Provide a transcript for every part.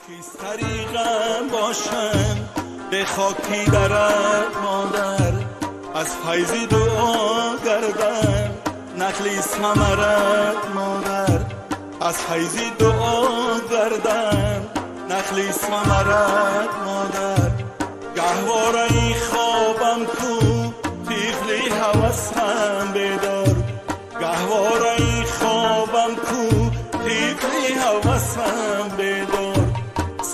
خاکستری غم باشم به خاکی درت مادر، از فیضی دعا گردم نخلی ثمرت مادر، از فیضی دعا گردم نخلی ثمرت مادر. گهواره خوابم کو طفلی هوسم بیدار، گهواره خوابم کو طفلی هوسم بیدار.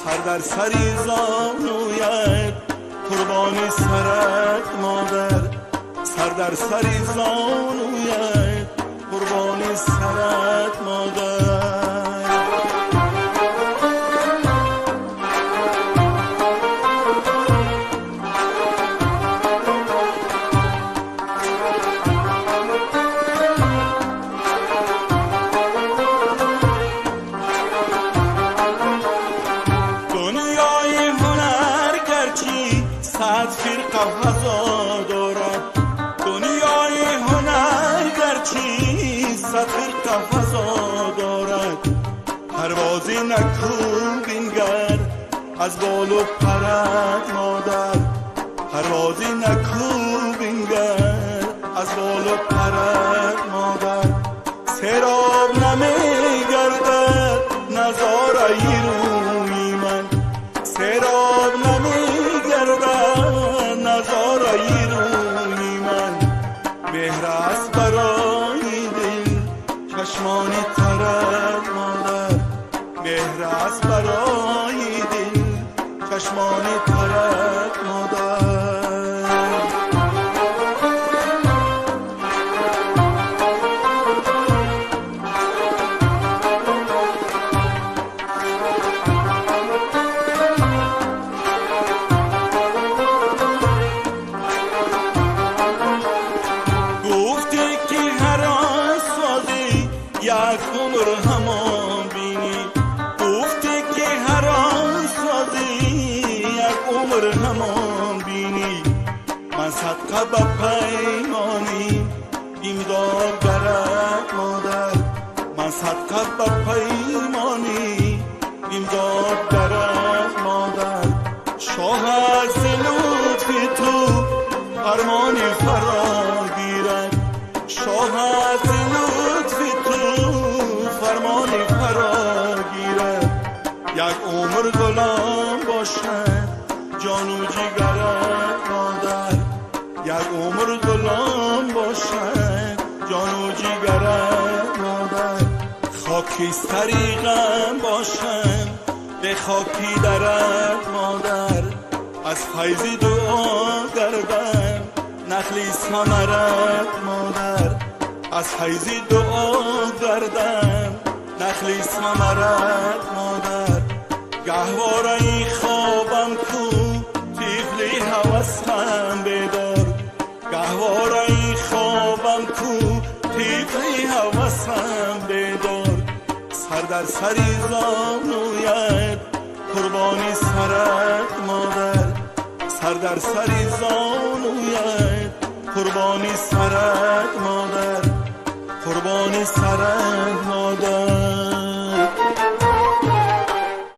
سر در سری زانویت قربانی سرت مادر، سر در سری زانویت قربانی سرت مادر. صد فرقه هزار دارد دنیای هنر، گرچی صد فرقه هزار دارد. پروازی نکن بینگر از بال و پرت مادر، پروازی نکن بینگر از بال و پرت مادر. سراب نمیگردد نظاره روی من، سراب نظاره روی من. مهر است برای دل چشمانی ترت مادر، مهر است برای دل چشمانی ترت مادر. یک عمر همان بینی، گفتی که هر آن سازی یک عمر همان بینی. من صدقه به پیمانی امداد برت مادر، من صدقه به پیمانی امداد برت مادر. شاه از لطف تو فرمانی فرا گیرد، شاه از لطف فرمانی فرا گیرد. یک عمر غلام باشد جان و جگرت مادر، یک عمر غلام باشد جان و جگرت مادر. خاکستری غم باشم به خاکی درت مادر، از فیضی دعا گردم نخلی ثمرت مادر، از فیضی دعا گردم نخلی ثمرت مادر. گهواره خوابم کو طفلی هوسم بیدار، گهواره خوابم کو طفلی هوسم بیدار. سر در سری زانویت قربانی سرت مادر، سر در سری زانویت قربانی سرت مادر، قربانی سرت مادر.